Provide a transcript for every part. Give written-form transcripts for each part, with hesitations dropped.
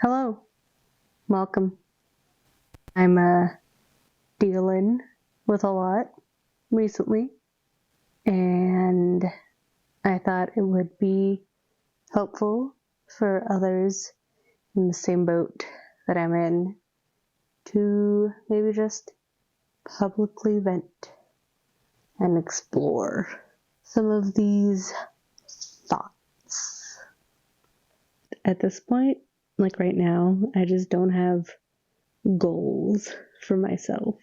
Hello, welcome. I'm dealing with a lot recently, and I thought it would be helpful for others in the same boat that I'm in to maybe just publicly vent and explore some of these thoughts. At this point, like right now, I just don't have goals for myself.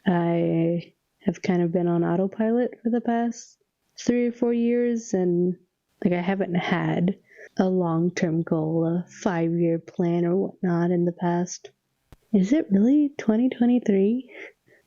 I have kind of been on autopilot for the past 3 or 4 years, and I haven't had a long-term goal, a 5-year plan or whatnot in the past. Is it really 2023?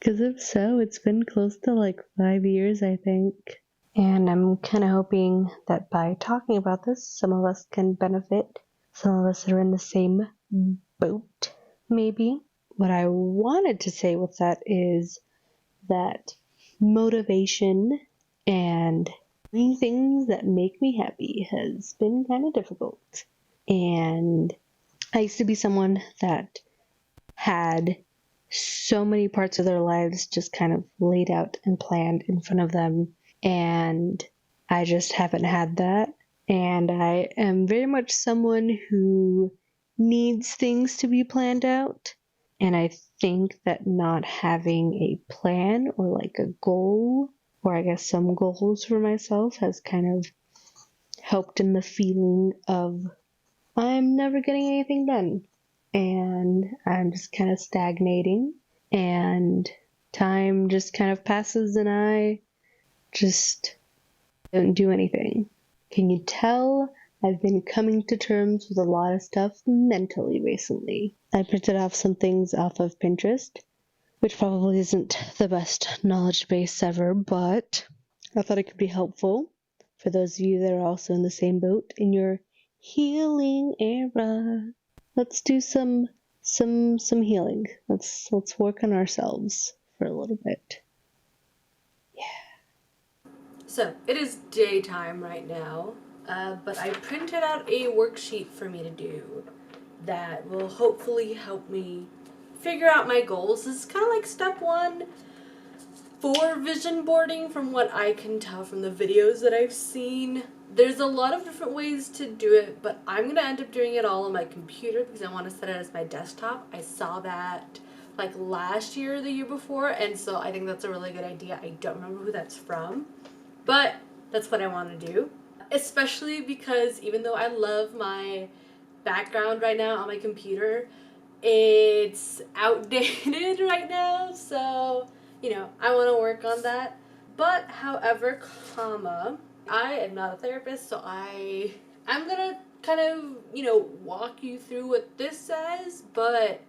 Because if so, it's been close to 5 years, I think. And I'm kind of hoping that by talking about this, some of us can benefit. Some of us are in the same boat, maybe. What I wanted to say with that is that motivation and doing things that make me happy has been kind of difficult. And I used to be someone that had so many parts of their lives just kind of laid out and planned in front of them. And I just haven't had that. And I am very much someone who needs things to be planned out. And I think that not having a plan or a goal, or I guess some goals for myself, has kind of helped in the feeling of I'm never getting anything done. And I'm just kind of stagnating. And time just kind of passes and I just don't do anything. Can you tell I've been coming to terms with a lot of stuff mentally recently? I printed off some things off of Pinterest, which probably isn't the best knowledge base ever, but I thought it could be helpful for those of you that are also in the same boat in your healing era. Let's do some healing. Let's work on ourselves for a little bit. So it is daytime right now, but I printed out a worksheet for me to do that will hopefully help me figure out my goals. This is kind of like step one for vision boarding from what I can tell from the videos that I've seen. There's a lot of different ways to do it, but I'm going to end up doing it all on my computer because I want to set it as my desktop. I saw that last year or the year before, and so I think that's a really good idea. I don't remember who that's from. But that's what I want to do, especially because even though I love my background right now on my computer, it's outdated right now, so, I want to work on that. But, however, I am not a therapist, so I'm gonna kind of, walk you through what this says, but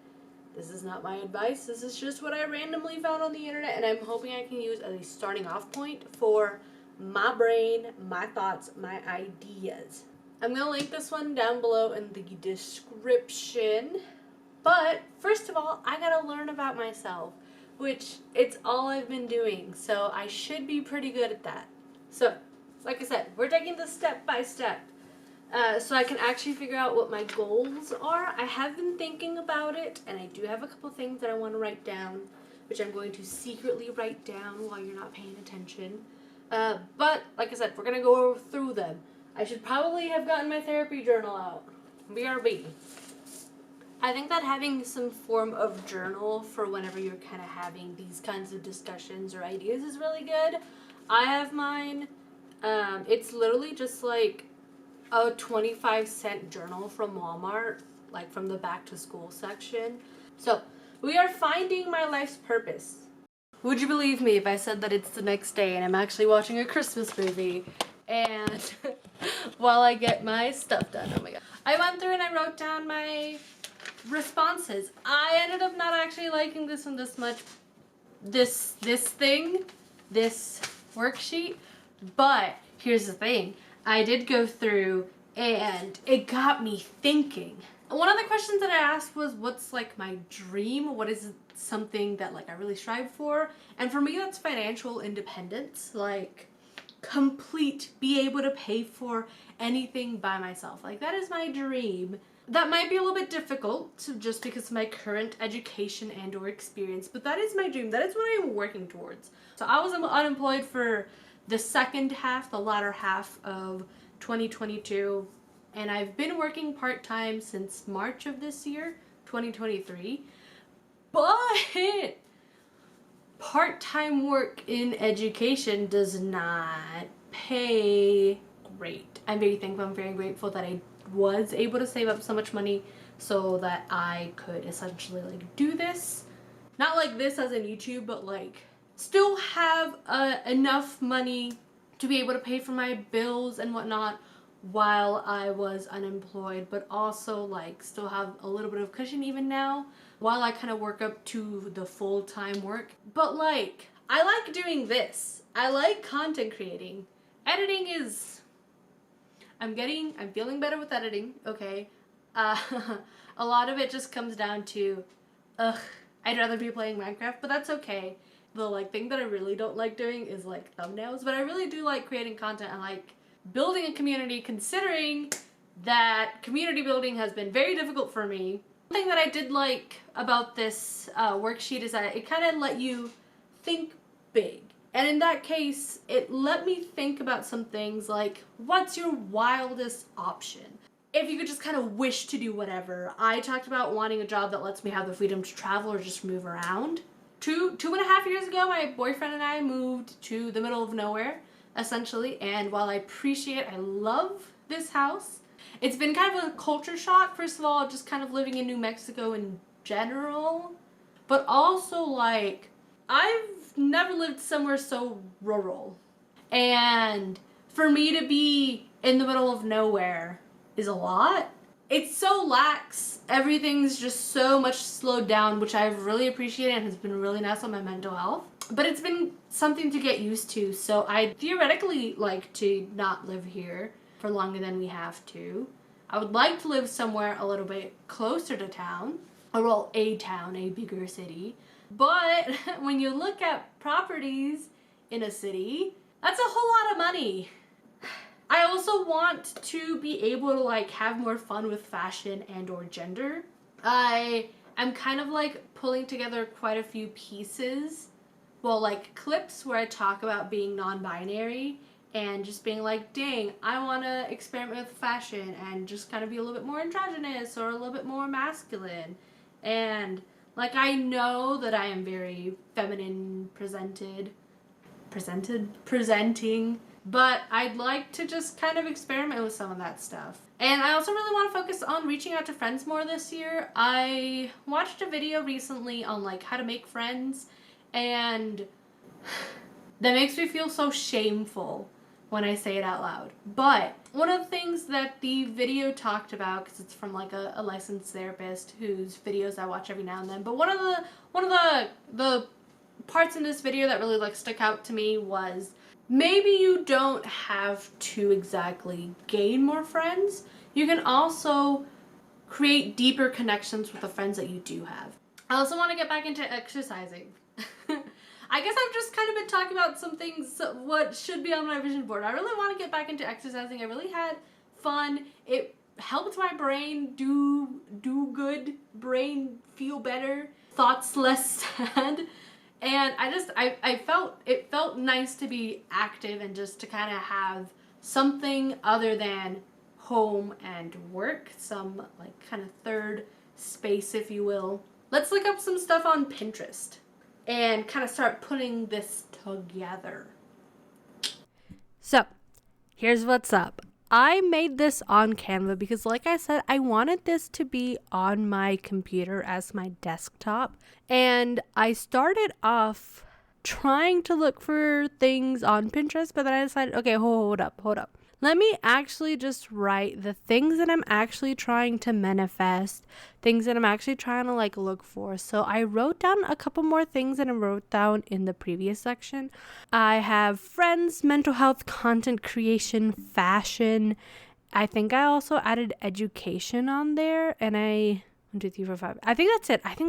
this is not my advice. This is just what I randomly found on the internet, and I'm hoping I can use as a starting off point for my brain, my thoughts, my ideas. I'm going to link this one down below in the description. But first of all, I got to learn about myself, which it's all I've been doing. So I should be pretty good at that. So, like I said, we're taking this step by step. So I can actually figure out what my goals are. I have been thinking about it, and I do have a couple things that I want to write down, which I'm going to secretly write down while you're not paying attention. But, like I said, we're going to go through them. I should probably have gotten my therapy journal out. BRB. I think that having some form of journal for whenever you're kind of having these kinds of discussions or ideas is really good. I have mine. It's literally just a 25-cent journal from Walmart, from the back to school section. So, we are finding my life's purpose. Would you believe me if I said that it's the next day and I'm actually watching a Christmas movie and while I get my stuff done? Oh my god. I went through and I wrote down my responses. I ended up not actually liking this one this much. This worksheet. But here's the thing. I did go through and it got me thinking. One of the questions that I asked was, what's my dream? What is something that I really strive for? And for me, that's financial independence. Complete, be able to pay for anything by myself. That is my dream. That might be a little bit difficult just because of my current education and or experience, but that is my dream. That is what I am working towards. So I was unemployed for the the latter half of 2022, and I've been working part-time since March of this year, 2023. But part-time work in education does not pay great. I'm very thankful, I'm very grateful that I was able to save up so much money so that I could essentially like do this, not like this as in YouTube, but like still have enough money to be able to pay for my bills and whatnot while I was unemployed, but also like still have a little bit of cushion even now while I kind of work up to the full-time work. But like, I like doing this. I like content creating. Editing is, I'm feeling better with editing, okay? A lot of it just comes down to, I'd rather be playing Minecraft, but that's okay. The like thing that I really don't like doing is like thumbnails, but I really do like creating content. I like building a community, considering that community building has been very difficult for me. One thing that I did like about this worksheet is that it kind of let you think big. And in that case, it let me think about some things like, what's your wildest option? If you could just kind of wish to do whatever. I talked about wanting a job that lets me have the freedom to travel or just move around. Two and a half years ago, my boyfriend and I moved to the middle of nowhere, essentially. And while I love this house, it's been kind of a culture shock. First of all, just kind of living in New Mexico in general, but also like, I've never lived somewhere so rural. And for me to be in the middle of nowhere is a lot. It's so lax. Everything's just so much slowed down, which I've really appreciated and has been really nice on my mental health. But it's been something to get used to. So I theoretically like to not live here for longer than we have to. I would like to live somewhere a little bit closer to town, or well, a town, a bigger city. But when you look at properties in a city, that's a whole lot of money. I also want to be able to like have more fun with fashion and or gender. I am kind of like pulling together quite a few pieces, well, like clips where I talk about being non-binary and just being like, dang, I want to experiment with fashion and just kind of be a little bit more androgynous or a little bit more masculine. And like, I know that I am very feminine presenting, but I'd like to just kind of experiment with some of that stuff. And I also really want to focus on reaching out to friends more this year. I watched a video recently on like how to make friends, and that makes me feel so shameful when I say it out loud. But one of the things that the video talked about, because it's from like a licensed therapist whose videos I watch every now and then, but one of the parts in this video that really like stuck out to me was, maybe you don't have to exactly gain more friends. You can also create deeper connections with the friends that you do have. I also want to get back into exercising. I guess I've just kind of been talking about some things, what should be on my vision board. I really want to get back into exercising. I really had fun. It helped my brain do good, brain feel better, thoughts less sad. And it felt nice to be active and just to kind of have something other than home and work, some like kind of third space, if you will. Let's look up some stuff on Pinterest and kind of start putting this together. So, here's what's up. I made this on Canva because, like I said, I wanted this to be on my computer as my desktop. And I started off trying to look for things on Pinterest, but then I decided, okay, hold up. Let me actually just write the things that I'm actually trying to manifest, things that I'm actually trying to like look for. So I wrote down a couple more things that I wrote down in the previous section. I have friends, mental health, content creation, fashion. I think I also added education on there, and 1, 2, 3, 4, 5. I think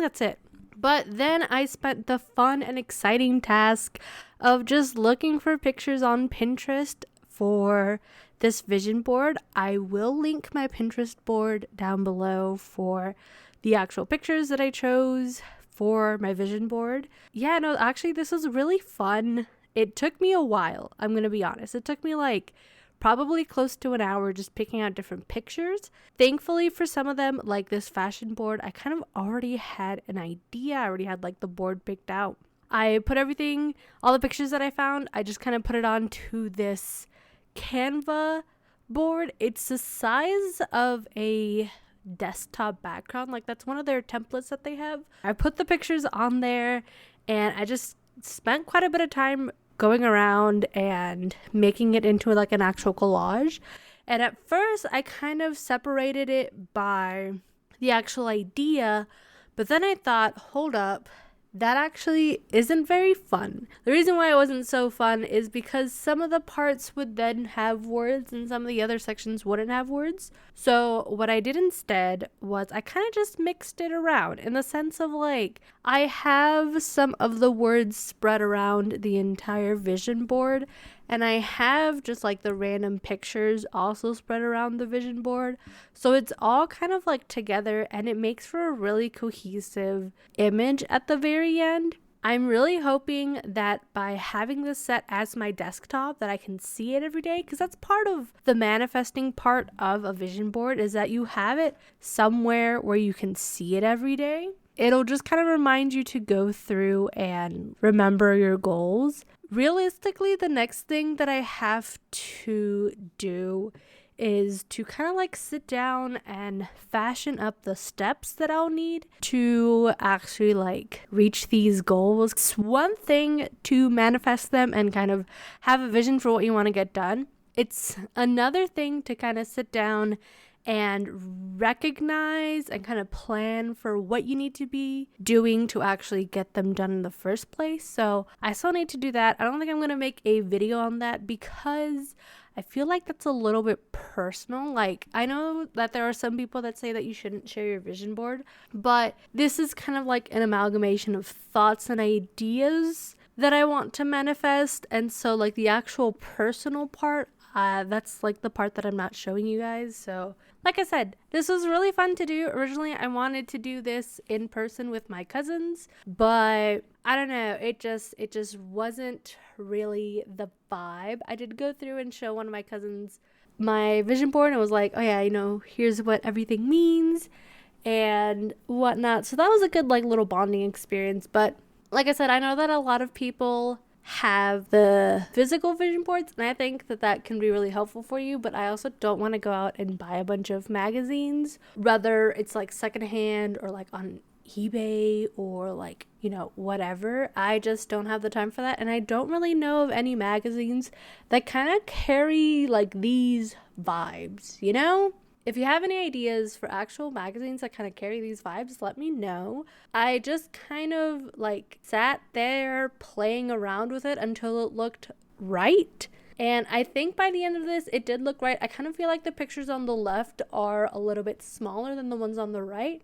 that's it. But then I spent the fun and exciting task of just looking for pictures on Pinterest for this vision board. I will link my Pinterest board down below for the actual pictures that I chose for my vision board. Yeah, no, actually this was really fun. It took me a while, I'm gonna be honest. It took me like probably close to an hour just picking out different pictures. Thankfully for some of them, like this fashion board, I kind of already had an idea. I already had like the board picked out. I put everything, all the pictures that I found, I just kind of put it onto this Canva board. It's the size of a desktop background. Like that's one of their templates that they have. I put the pictures on there and I just spent quite a bit of time going around and making it into like an actual collage. And at first I kind of separated it by the actual idea, but then I thought, hold up, that actually isn't very fun. The reason why it wasn't so fun is because some of the parts would then have words and some of the other sections wouldn't have words. So what I did instead was I kind of just mixed it around in the sense of like, I have some of the words spread around the entire vision board, and I have just like the random pictures also spread around the vision board. So it's all kind of like together and it makes for a really cohesive image at the very end. I'm really hoping that by having this set as my desktop that I can see it every day, because that's part of the manifesting part of a vision board, is that you have it somewhere where you can see it every day. It'll just kind of remind you to go through and remember your goals. Realistically, the next thing that I have to do is to kind of like sit down and fashion up the steps that I'll need to actually like reach these goals. It's one thing to manifest them and kind of have a vision for what you want to get done. It's another thing to kind of sit down and recognize and kind of plan for what you need to be doing to actually get them done in the first place. So I still need to do that. I don't think I'm going to make a video on that because I feel like that's a little bit personal. Like, I know that there are some people that say that you shouldn't share your vision board, but this is kind of like an amalgamation of thoughts and ideas that I want to manifest. And so like the actual personal part, that's like the part that I'm not showing you guys. So like I said, this was really fun to do. Originally, I wanted to do this in person with my cousins, but I don't know. It just wasn't really the vibe. I did go through and show one of my cousins my vision board and was like, oh yeah, you know, here's what everything means and whatnot. So that was a good like little bonding experience. But like I said, I know that a lot of people have the physical vision boards, and I think that that can be really helpful for you, but I also don't want to go out and buy a bunch of magazines, whether it's like secondhand or like on eBay or like, you know, whatever. I just don't have the time for that, and I don't really know of any magazines that kind of carry like these vibes, you know? If you have any ideas for actual magazines that kind of carry these vibes, let me know. I just kind of like sat there playing around with it until it looked right. And I think by the end of this, it did look right. I kind of feel like the pictures on the left are a little bit smaller than the ones on the right.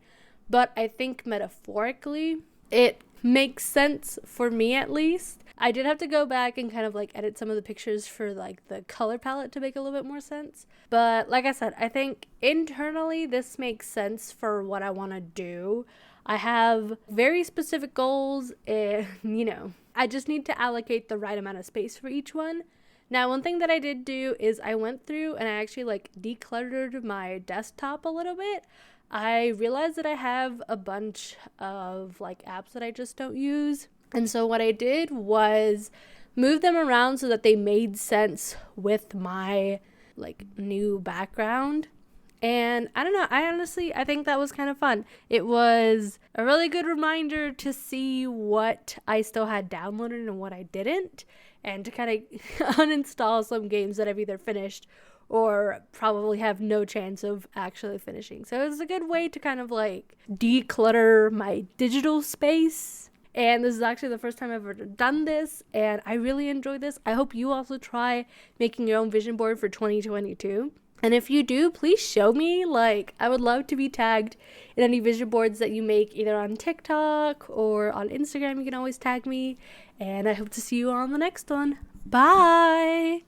But I think metaphorically, it makes sense for me at least. I did have to go back and kind of like edit some of the pictures for like the color palette to make a little bit more sense. But like I said, I think internally this makes sense for what I want to do. I have very specific goals and, you know, I just need to allocate the right amount of space for each one. Now, one thing that I did do is I went through and I actually like decluttered my desktop a little bit. I realized that I have a bunch of like apps that I just don't use. And so what I did was move them around so that they made sense with my like new background. And I don't know, I think that was kind of fun. It was a really good reminder to see what I still had downloaded and what I didn't, and to kind of uninstall some games that I've either finished or probably have no chance of actually finishing. So it was a good way to kind of like declutter my digital space. And this is actually the first time I've ever done this, and I really enjoyed this. I hope you also try making your own vision board for 2022. And if you do, please show me. Like, I would love to be tagged in any vision boards that you make, either on TikTok or on Instagram. You can always tag me. And I hope to see you on the next one. Bye!